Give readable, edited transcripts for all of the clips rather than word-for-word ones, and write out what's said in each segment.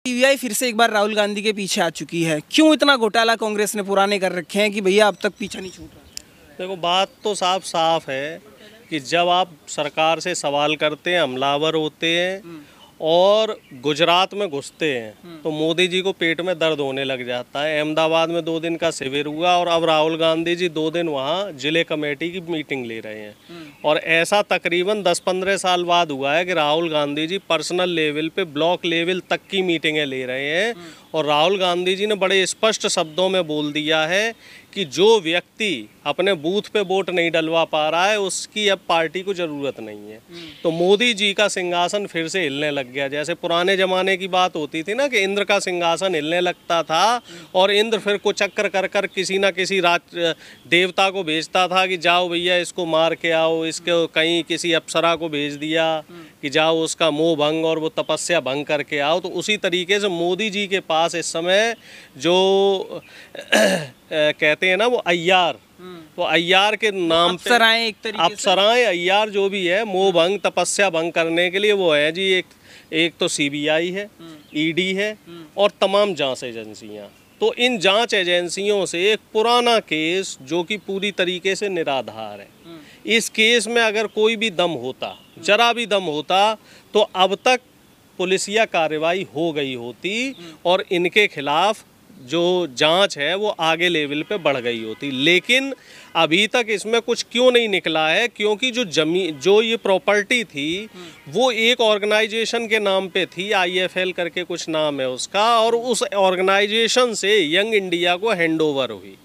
CBI फिर से एक बार राहुल गांधी के पीछे आ चुकी है। क्यों इतना घोटाला कांग्रेस ने पुराने कर रखे हैं कि भैया अब तक पीछा नहीं छूट रहा? देखो, बात तो साफ है कि जब आप सरकार से सवाल करते हैं, हमलावर होते हैं और गुजरात में घुसते हैं तो मोदी जी को पेट में दर्द होने लग जाता है। अहमदाबाद में 2 दिन का शिविर हुआ और अब राहुल गांधी जी 2 दिन वहाँ जिले कमेटी की मीटिंग ले रहे हैं। और ऐसा तकरीबन 10-15 साल बाद हुआ है कि राहुल गांधी जी पर्सनल लेवल पे ब्लॉक लेवल तक की मीटिंगें ले रहे हैं। और राहुल गांधी जी ने बड़े स्पष्ट शब्दों में बोल दिया है कि जो व्यक्ति अपने बूथ पे वोट नहीं डलवा पा रहा है उसकी अब पार्टी को ज़रूरत नहीं है। तो मोदी जी का सिंहासन फिर से हिलने लग गया। जैसे पुराने ज़माने की बात होती थी ना कि इंद्र का सिंहासन हिलने लगता था और इंद्र फिर को चक्कर कर कर किसी ना किसी देवता को भेजता था कि जाओ भैया इसको मार के आओ, इसको कहीं किसी अप्सरा को भेज दिया कि जाओ उसका मोह भंग और वो तपस्या भंग करके आओ। तो उसी तरीके से मोदी जी के पास इस समय जो कहते हैं ना वो अय्यार, तो अय्यार के नाम पे अप्सराएं अय्यार जो भी है मोह भंग तपस्या भंग करने के लिए वो है जी। एक तो सीबीआई है, ईडी है और तमाम जांच एजेंसियां। तो इन जांच एजेंसियों से एक पुराना केस जो कि पूरी तरीके से निराधार है, इस केस में अगर कोई भी दम होता, जरा भी दम होता तो अब तक पुलिसिया कार्रवाई हो गई होती और इनके खिलाफ जो जांच है वो आगे लेवल पे बढ़ गई होती। लेकिन अभी तक इसमें कुछ क्यों नहीं निकला है? क्योंकि जो ये प्रॉपर्टी थी वो एक ऑर्गेनाइजेशन के नाम पे थी, IFL करके कुछ नाम है उसका, और उस ऑर्गेनाइजेशन से यंग इंडिया को हैंडओवर हुई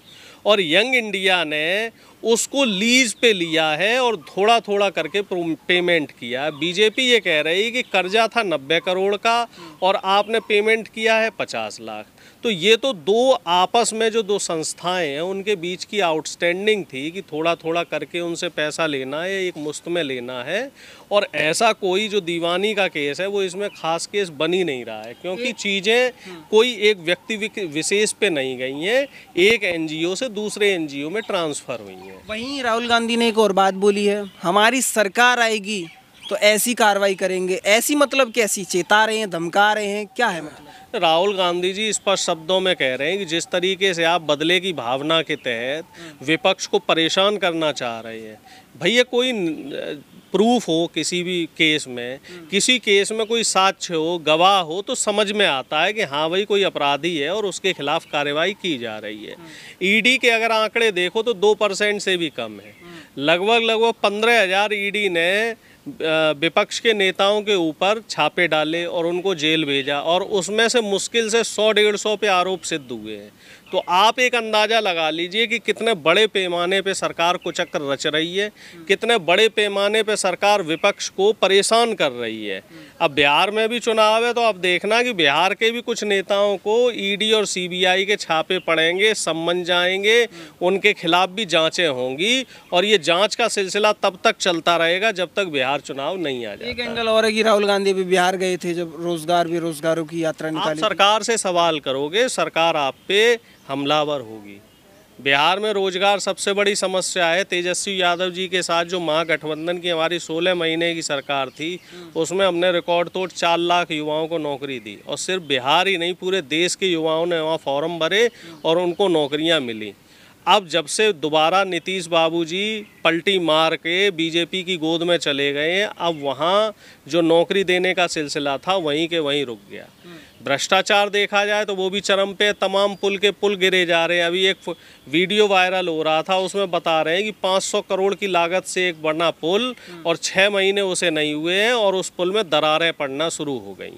और यंग इंडिया ने उसको लीज पे लिया है और थोड़ा थोड़ा करके पेमेंट किया। बीजेपी ये कह रही है कि कर्जा था 90 करोड़ का और आपने पेमेंट किया है 50 लाख। तो ये तो दो आपस में जो 2 संस्थाएं हैं उनके बीच की आउटस्टैंडिंग थी कि थोड़ा थोड़ा करके उनसे पैसा लेना है, एक मुश्त में लेना है। और ऐसा कोई जो दीवानी का केस है वो इसमें खास केस बन ही नहीं रहा है, क्योंकि चीज़ें कोई एक व्यक्ति विशेष पे नहीं गई हैं, एक NGO से दूसरे NGO में ट्रांसफ़र हुई हैं। वहीं राहुल गांधी ने एक और बात बोली है, हमारी सरकार आएगी तो ऐसी कार्रवाई करेंगे। ऐसी मतलब कैसी? चेता रहे हैं, धमका रहे हैं, क्या है मतलब? राहुल गांधी जी स्पष्ट शब्दों में कह रहे हैं कि जिस तरीके से आप बदले की भावना के तहत विपक्ष को परेशान करना चाह रहे हैं, भैया कोई प्रूफ हो किसी भी केस में, किसी केस में कोई साक्ष्य हो, गवाह हो, तो समझ में आता है कि हाँ भाई कोई अपराधी है और उसके खिलाफ कार्रवाई की जा रही है। ईडी के अगर आंकड़े देखो तो 2% से भी कम है। लगभग 15,000 ईडी ने विपक्ष के नेताओं के ऊपर छापे डाले और उनको जेल भेजा और उसमें से मुश्किल से 100-150 पे आरोप सिद्ध हुए हैं। तो आप एक अंदाज़ा लगा लीजिए कि कितने बड़े पैमाने पे सरकार कुचक्र रच रही है, कितने बड़े पैमाने पे सरकार विपक्ष को परेशान कर रही है। अब बिहार में भी चुनाव है तो अब देखना कि बिहार के भी कुछ नेताओं को ईडी और सीबीआई के छापे पड़ेंगे, सम्मन जाएंगे, उनके खिलाफ भी जांचें होंगी और ये जांच का सिलसिला तब तक चलता रहेगा जब तक बिहार चुनाव नहीं आ जाता। एक एंगल और है कि राहुल गांधी भी बिहार गए थे जब बेरोजगारों की यात्रा निकाली। आप सरकार से सवाल करोगे, सरकार आप पे हमलावर होगी। बिहार में रोजगार सबसे बड़ी समस्या है। तेजस्वी यादव जी के साथ जो महागठबंधन की हमारी 16 महीने की सरकार थी उसमें हमने रिकॉर्ड तोड़ 4 लाख युवाओं को नौकरी दी और सिर्फ बिहार ही नहीं पूरे देश के युवाओं ने वहाँ फॉर्म भरे और उनको नौकरियाँ मिली। अब जब से दोबारा नीतीश बाबू जी पलटी मार के बीजेपी की गोद में चले गए हैं, अब वहाँ जो नौकरी देने का सिलसिला था वहीं के वहीं रुक गया। भ्रष्टाचार देखा जाए तो वो भी चरम पे, तमाम पुल के पुल गिरे जा रहे हैं। अभी एक वीडियो वायरल हो रहा था उसमें बता रहे हैं कि 500 करोड़ की लागत से एक बना पुल और 6 महीने उसे नहीं हुए हैं और उस पुल में दरारें पड़ना शुरू हो गई।